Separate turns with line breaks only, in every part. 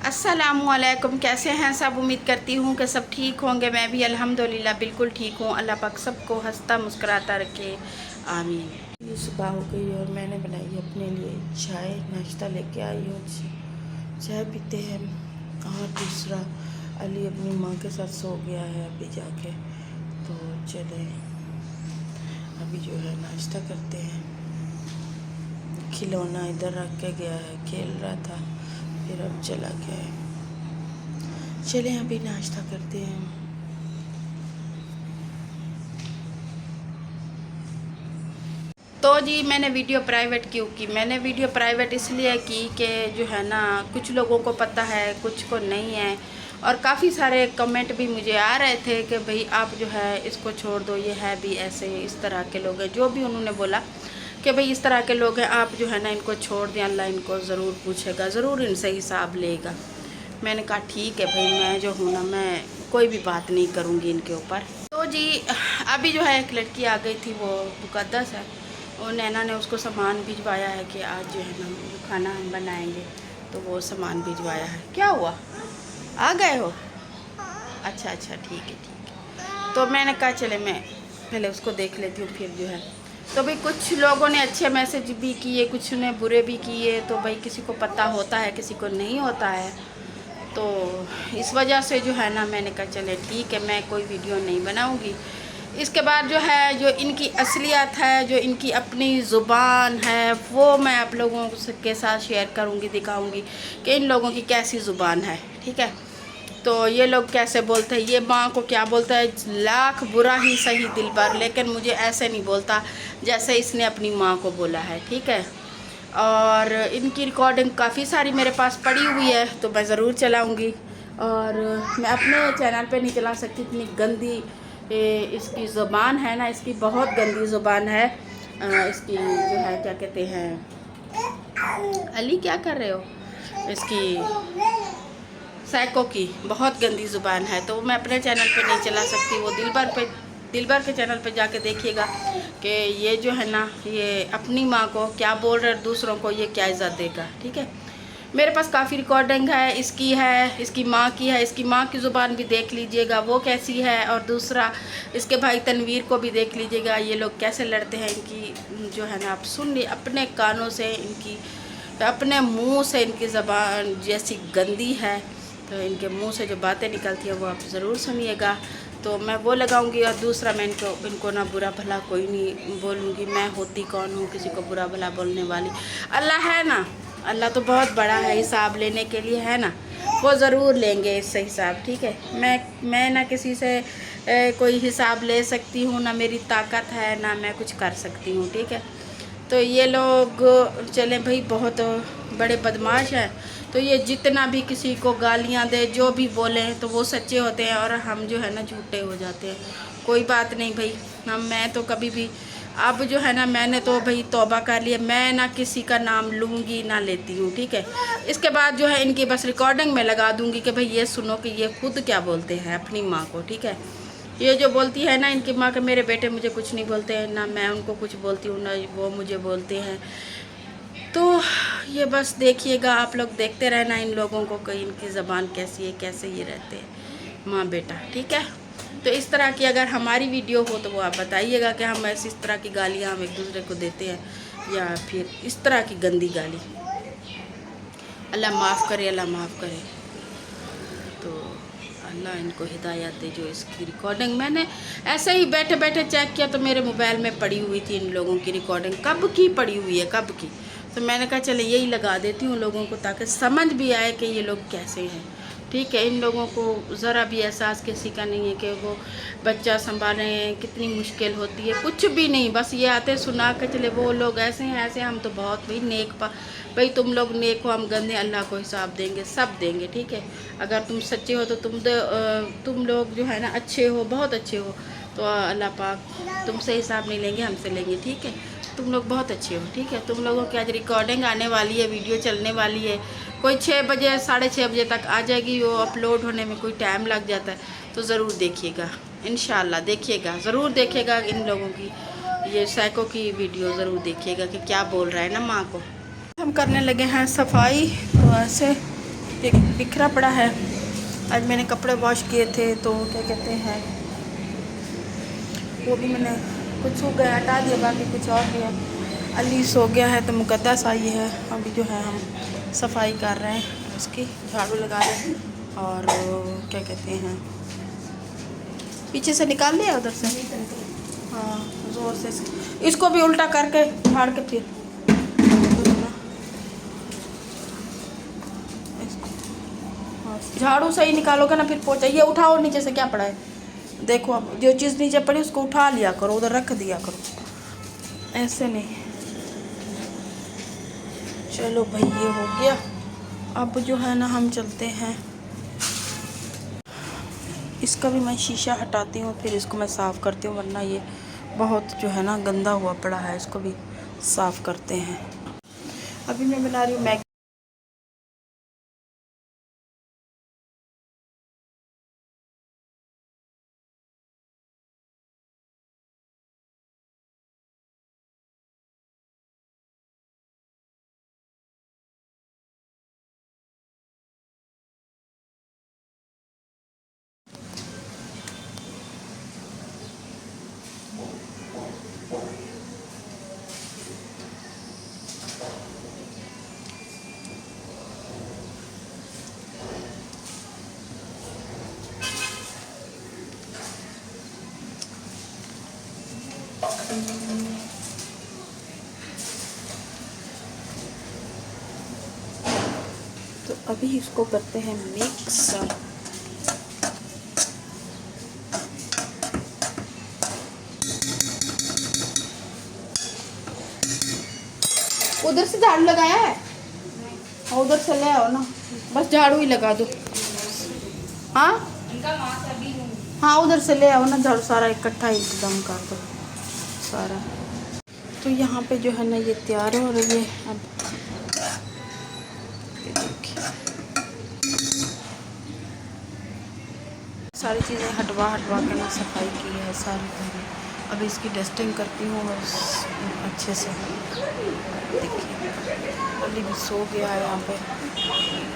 अस्सलामुअलैकुम। कैसे हैं सब? उम्मीद करती हूँ कि सब ठीक होंगे। मैं भी अल्हम्दुलिल्लाह बिल्कुल ठीक हूँ। अल्लाह पाक सबको हंसता मुस्कुराता रखे, आमीन। ये सुबह हो गई और मैंने बनाई अपने लिए चाय, नाश्ता लेके आई हूँ। चाय पीते हैं। और दूसरा अली अपनी माँ के साथ सो गया है अभी जाके, तो चले अभी जो है नाश्ता करते हैं। खिलौना इधर रख के गया है, खेल रहा था, फिर अब चला गया है। चलें अभी नाश्ता करते हैं। तो जी मैंने वीडियो प्राइवेट क्यों की? मैंने वीडियो प्राइवेट इसलिए की कि जो है ना, कुछ लोगों को पता है, कुछ को नहीं है। और काफ़ी सारे कमेंट भी मुझे आ रहे थे कि भाई आप जो है इसको छोड़ दो, ये है भी ऐसे, इस तरह के लोग हैं। जो भी उन्होंने बोला कि भाई इस तरह के लोग हैं, आप जो है ना इनको छोड़ दें, अल्लाह इनको ज़रूर पूछेगा, ज़रूर इनसे हिसाब लेगा। मैंने कहा ठीक है भाई, मैं जो हूँ ना, मैं कोई भी बात नहीं करूँगी इनके ऊपर। तो जी अभी जो है एक लड़की आ गई थी, वो मुकद्दस है, और नैना ने उसको सामान भिजवाया है कि आज जो है ना जो खाना हम बनाएंगे, तो वो सामान भिजवाया है। क्या हुआ, आ गए हो? अच्छा अच्छा, ठीक है ठीक है। तो मैंने कहा चले मैं पहले उसको देख लेती हूँ, फिर जो है। तो भाई कुछ लोगों ने अच्छे मैसेज भी किए, कुछ ने बुरे भी किए। तो भाई किसी को पता होता है, किसी को नहीं होता है। तो इस वजह से जो है ना मैंने कहा चले ठीक है, मैं कोई वीडियो नहीं बनाऊँगी। इसके बाद जो है, जो इनकी असलियत है, जो इनकी अपनी ज़ुबान है, वो मैं आप लोगों के साथ शेयर करूँगी, दिखाऊँगी कि इन लोगों की कैसी ज़ुबान है। ठीक है, तो ये लोग कैसे बोलते हैं, ये माँ को क्या बोलता है, लाख बुरा ही सही दिल पर, लेकिन मुझे ऐसे नहीं बोलता जैसे इसने अपनी माँ को बोला है। ठीक है, और इनकी रिकॉर्डिंग काफ़ी सारी मेरे पास पड़ी हुई है, तो मैं ज़रूर चलाऊँगी। और मैं अपने चैनल पे नहीं चला सकती, इतनी गंदी इसकी ज़ुबान है ना, इसकी बहुत गंदी ज़ुबान है। इसकी जो है क्या कहते हैं, अली क्या कर रहे हो, इसकी सैको की बहुत गंदी ज़ुबान है, तो मैं अपने चैनल पे नहीं चला सकती। वो दिलबर के चैनल पे जाके देखिएगा कि ये जो है ना, ये अपनी माँ को क्या बोल रहे, दूसरों को ये क्या इज़्ज़त देगा। ठीक है, मेरे पास काफ़ी रिकॉर्डिंग है, इसकी है, इसकी माँ की है। इसकी माँ की ज़ुबान भी देख लीजिएगा वो कैसी है, और दूसरा इसके भाई तनवीर को भी देख लीजिएगा, ये लोग कैसे लड़ते हैं। इनकी जो है ना, आप सुन ली अपने कानों से, इनकी अपने मुंह से इनकी ज़बान जैसी गंदी है, तो इनके मुंह से जो बातें निकलती हैं वो आप ज़रूर सुनिएगा। तो मैं वो लगाऊंगी। और दूसरा, मैं इनको ना बुरा भला कोई नहीं बोलूँगी। मैं होती कौन हूँ किसी को बुरा भला बोलने वाली? अल्लाह है ना, अल्लाह तो बहुत बड़ा है, हिसाब लेने के लिए है ना, वो ज़रूर लेंगे इससे हिसाब। ठीक है, मैं ना किसी से कोई हिसाब ले सकती हूँ, ना मेरी ताकत है, ना मैं कुछ कर सकती हूँ। ठीक है, तो ये लोग चले भाई बहुत बड़े बदमाश हैं। तो ये जितना भी किसी को गालियां दे, जो भी बोले, तो वो सच्चे होते हैं और हम जो है ना झूठे हो जाते हैं। कोई बात नहीं भाई, मैं तो कभी भी, अब जो है ना, मैंने तो भाई तौबा कर लिया, मैं ना किसी का नाम लूँगी ना लेती हूँ। ठीक है, इसके बाद जो है इनकी बस रिकॉर्डिंग में लगा दूँगी कि भाई ये सुनो कि ये खुद क्या बोलते हैं अपनी माँ को। ठीक है, ये जो बोलती है ना इनकी माँ के मेरे बेटे मुझे कुछ नहीं बोलते हैं, ना मैं उनको कुछ बोलती हूँ, ना वो मुझे बोलते हैं। तो ये बस देखिएगा, आप लोग देखते रहना इन लोगों को कि इनकी ज़बान कैसी है, कैसे ये रहते हैं माँ बेटा। ठीक है, तो इस तरह की अगर हमारी वीडियो हो तो वो आप बताइएगा कि हम ऐसी इस तरह की गालियाँ हम एक दूसरे को देते हैं, या फिर इस तरह की गंदी गाली। अल्लाह माफ़ करे, अल्लाह माफ़ करे। तो अल्लाह इनको हिदायत दे। जो इसकी रिकॉर्डिंग मैंने ऐसे ही बैठे बैठे चेक किया, तो मेरे मोबाइल में पड़ी हुई थी इन लोगों की रिकॉर्डिंग, कब की पड़ी हुई है, कब की। तो मैंने कहा चले यही लगा देती हूँ लोगों को, ताकि समझ भी आए कि ये लोग कैसे हैं। ठीक है, इन लोगों को ज़रा भी एहसास किसी का नहीं है कि वो बच्चा संभाले हैं, कितनी मुश्किल होती है, कुछ भी नहीं। बस ये आते सुना के चले, वो लोग ऐसे हैं ऐसे, हम तो बहुत भाई नेक भाई तुम लोग नेक हो, हम गंदे, अल्लाह को हिसाब देंगे, सब देंगे। ठीक है, अगर तुम सच्चे हो तो तुम लोग जो है ना अच्छे हो, बहुत अच्छे हो, तो अल्लाह पाक तुमसे हिसाब नहीं लेंगे, हमसे लेंगे। ठीक है, तुम लोग बहुत अच्छे हो। ठीक है, तुम लोगों की आज रिकॉर्डिंग आने वाली है, वीडियो चलने वाली है, कोई 6 बजे 6:30 बजे तक आ जाएगी। वो अपलोड होने में कोई टाइम लग जाता है, तो ज़रूर देखिएगा, इंशाल्लाह देखिएगा, ज़रूर देखिएगा इन लोगों की, ये सैको की वीडियो ज़रूर देखिएगा कि क्या बोल रहा है ना माँ को। हम करने लगे हैं सफाई, तो ऐसे बिखरा पड़ा है। आज मैंने कपड़े वॉश किए थे तो क्या कहते हैं वो भी मैंने कुछ सूख गया हटा दिया, बाकी कुछ और भी है। अली सो गया है तो मुकद्दस आई है। अभी जो है हम सफाई कर रहे हैं, उसकी झाड़ू लगा रहे हैं और क्या कहते हैं पीछे से निकाल लिया उधर से। हाँ ज़ोर से इसको भी उल्टा करके झाड़ के फिर झाड़ू सही निकालोगे ना फिर पोछा। ये उठाओ नीचे से क्या पड़ा है देखो। अब जो चीज़ नीचे पड़ी उसको उठा लिया करो, उधर रख दिया करो, ऐसे नहीं। चलो भाई ये हो गया। अब जो है ना हम चलते हैं, इसका भी मैं शीशा हटाती हूँ फिर इसको मैं साफ़ करती हूँ, वरना ये बहुत जो है ना गंदा हुआ पड़ा है, इसको भी साफ़ करते हैं। अभी मैं बना रही हूँ मैगी। तो अभी इसको करते हैं मिक्स। उधर से झाड़ू लगाया है, उधर से ले आओ ना, बस झाड़ू ही लगा दो। हाँ हाँ उधर से ले आओ ना झाड़ू, सारा इकट्ठा एकदम कर दो सारा। तो यहाँ पे जो है ना ये तैयार हो रही है। अब ये देखिए सारी चीज़ें हटवा के ना सफाई की है सारी। अब इसकी डस्टिंग करती हूँ बस अच्छे से। देखिए अली भी सो गया है यहाँ पे,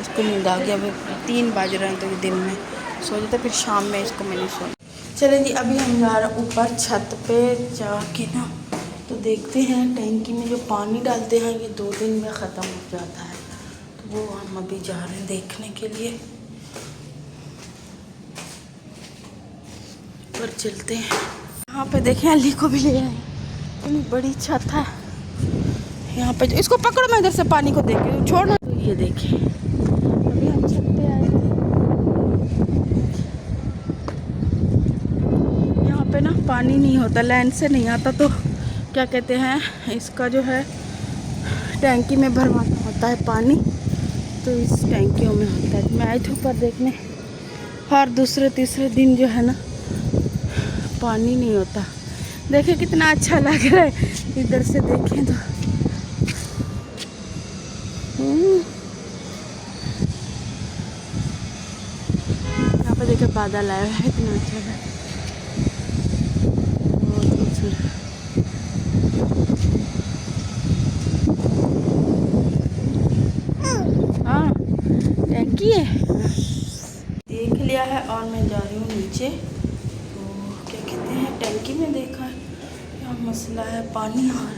इसको नींद आ गया। अभी 3 बज रहे हैं तो ये दिन में सो जाता, फिर शाम में इसको मैंने सोना। चलें जी अभी हम जा रहे हैं ऊपर छत पे जाके ना, तो देखते हैं टैंकी में जो पानी डालते हैं ये 2 दिन में ख़त्म हो जाता है, तो वो हम अभी जा रहे हैं देखने के लिए। पर चलते हैं यहाँ पे, देखें अली को भी ले आए। इतनी बड़ी छत है यहाँ पे, इसको पकड़ो मैं इधर से पानी को देख के छोड़ना। तो ये देखें अभी हम छत पे आए हैं, यहाँ पे ना पानी नहीं होता, लाइन से नहीं आता, तो क्या कहते हैं इसका जो है टैंकी में भरवाना होता है पानी, तो इस टैंकियों में होता है। मैं आई थी ऊपर देखने, हर दूसरे तीसरे दिन जो है ना पानी नहीं होता। देखें कितना अच्छा लग रहा है, इधर से देखें तो यहाँ पे देखें बादल आया है, इतना अच्छा है, बहुत खूबसूरत। हाँ टैंकी है, देख लिया है। और मैं जा रही हूँ नीचे, तो क्या कहते हैं टैंकी में देखा है क्या मसला है, पानी आ रहा है।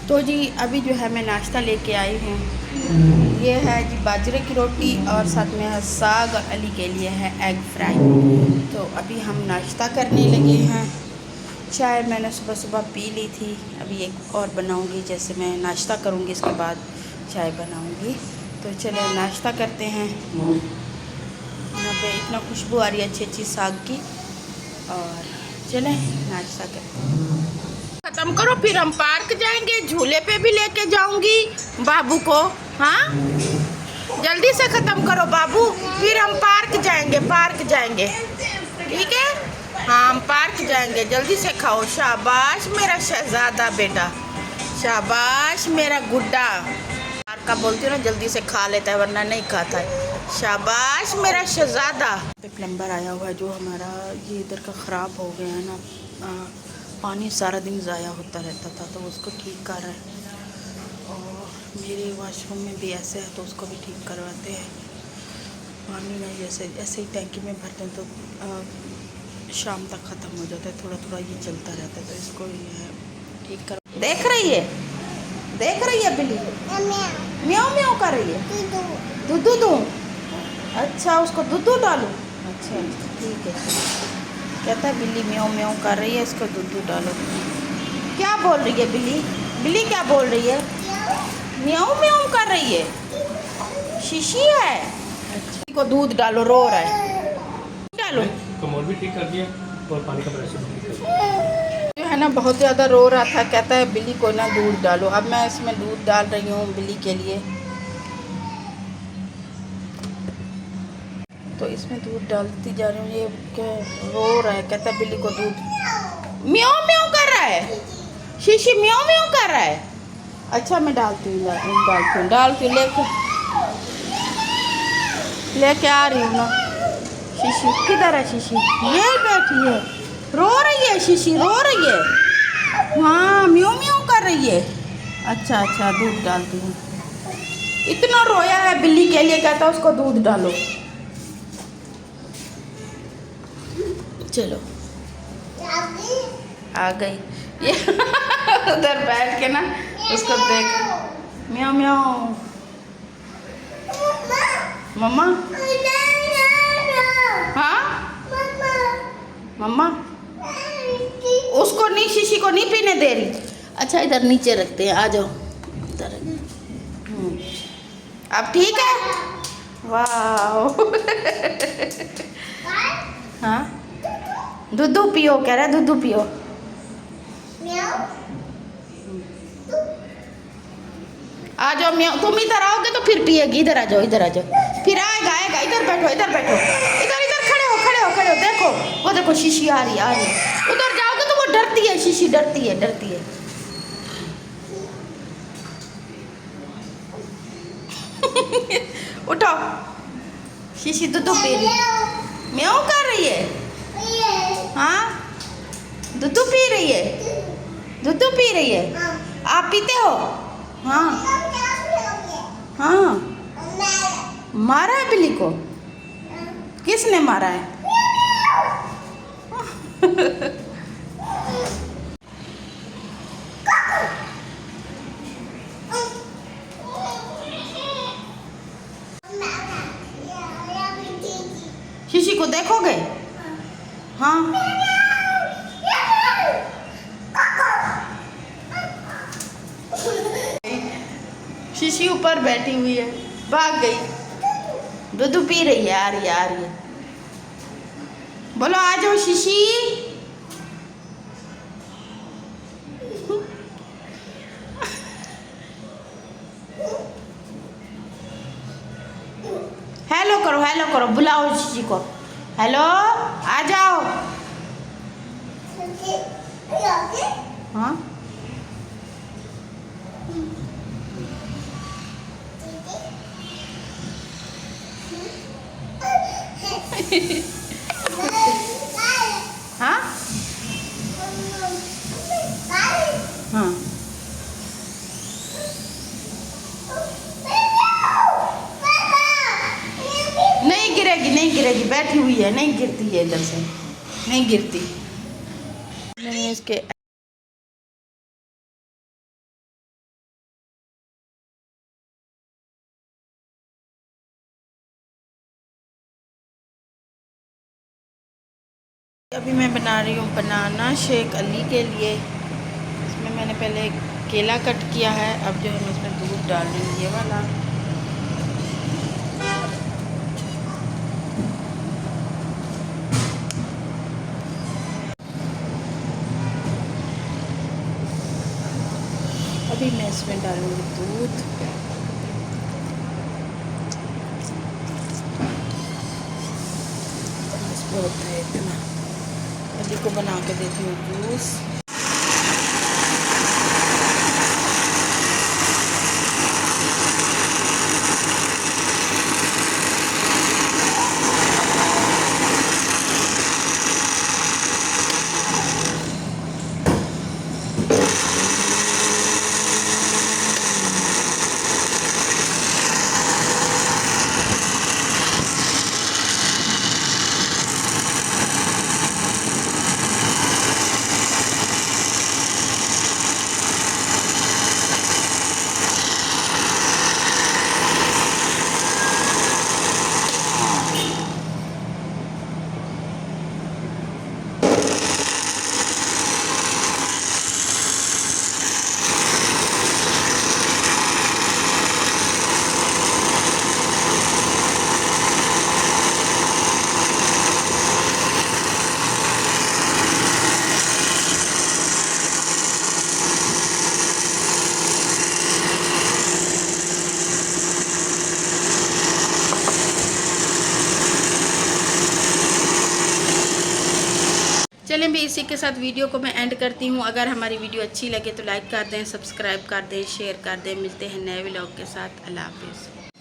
तो जी अभी जो है मैं नाश्ता लेके आई हूँ, ये है जी बाजरे की रोटी और साथ में है साग, और अली के लिए है एग फ्राई। तो अभी हम नाश्ता करने लगे हैं। चाय मैंने सुबह सुबह पी ली थी, अभी एक और बनाऊंगी, जैसे मैं नाश्ता करूंगी इसके बाद चाय बनाऊंगी। तो चले नाश्ता करते हैं। यहाँ पे इतना खुशबू आ रही है अच्छी अच्छी साग की, और चले नाश्ता करते हैं। ख़त्म करो फिर हम पार्क जाएंगे, झूले पे भी लेके जाऊंगी बाबू को। हाँ जल्दी से ख़त्म करो बाबू, फिर हम पार्क जाएंगे, ठीक है। हाँ हम पार्क जाएंगे, जल्दी से खाओ। शाबाश मेरा शहजादा बेटा, शाबाश मेरा गुड्डा। पार्क का बोलती हूँ ना जल्दी से खा लेता है, वरना नहीं खाता है। शाबाश मेरा शहजादा। प्लम्बर आया हुआ है जो हमारा ये इधर का ख़राब हो गया है ना, पानी सारा दिन ज़ाया होता रहता था तो उसको ठीक कर रहा है। और मेरे वॉशरूम में भी ऐसे है तो उसको भी ठीक करवाते हैं। पानी ना जैसे ऐसे ही टैंकी में भरते हैं तो शाम तक ख़त्म हो जाता है, थोड़ा थोड़ा ये चलता रहता है तो इसको ये ठीक कर। देख रही है बिल्ली म्याऊं म्याऊं कर रही है। दूध दूँ? अच्छा उसको दूध डालो। अच्छा ठीक है। कहता है बिल्ली म्याऊं म्याऊं कर रही है, इसको दूध डालो। क्या बोल रही है बिल्ली? बिल्ली क्या बोल रही है? म्याऊं म्याऊं कर रही है। शीशी है। अच्छा को दूध डालो, रो रहा है। डालो।
कमोड भी ठीक कर दिया और पानी का प्रेशर भी ठीक कर दिया।
जो है ना बहुत ज़्यादा रो रहा था, कहता है बिल्ली को ना दूध डालो। अब मैं इसमें दूध डाल रही हूँ बिल्ली के लिए। तो इसमें दूध डालती जा रही हूँ। ये क्या रो रहा है, कहता है बिल्ली को दूध। म्याऊं म्याऊं कर रहा है। शीशी म्याऊं म्याऊं कर रहा है। अच्छा मैं डालती हूँ लेके आ रही हूँ ना। शीशी किधर है? शीशी ये बैठी है, रो रही है। शीशी रो रही है, हाँ म्याऊं म्याऊं कर रही है। अच्छा दूध डालती हूँ। इतना रोया है बिल्ली के लिए, कहता है उसको दूध डालो। चलो आ गई ये उधर बैठ के ना उसको देख। म्याऊं म्याऊं मम्मा। हाँ मम्मा उसको नहीं, शीशी को नहीं पीने दे रही। अच्छा इधर नीचे रखते हैं, आ जाओ इधर। अब ठीक है। वाह हाँ दूध पियो, कह रहा है दूध पियो। आ जाओ म्याऊं। तुम इधर आओगे तो फिर पिएगी। इधर आ जाओ फिर आएगा। इधर बैठो इधर खड़े हो देखो। वो देखो शीशी आ रही है। उधर जाओगे तो वो डरती है, शीशी डरती है। उठो। शीशी दूध पी रही, म्याऊं कर रही है। हाँ दूध पी रही है। आप पीते हो? हाँ मारा है बिल्ली को? किसने मारा है? शीशी को देखोगे? हाँ शीशी ऊपर बैठी हुई है, भाग गई। दूध पी रही है। आ रही है। बोलो आ जाओ शीशी। हेलो करो बुलाओ शीशी को। हेलो आ जाओ। हाँ हाँ हाँ नहीं गिरेगी, बैठी हुई है, नहीं गिरती है, इधर से नहीं गिरती। मैंने इसके अभी मैं बना रही हूँ बनाना शेक अली के लिए। इसमें मैंने पहले केला कट किया है, अब जो है मैं इसमें दूध डाल रही हूँ, ये वाला। अभी मैं इसमें डालूँगी दूध। बहुत है इतना। अली को बना के देती हूँ जूस। चलें भी इसी के साथ वीडियो को मैं एंड करती हूँ। अगर हमारी वीडियो अच्छी लगे तो लाइक कर दें, सब्सक्राइब कर दें, शेयर कर दें। मिलते हैं नए व्लॉग के साथ। अल्लाह हाफिज़।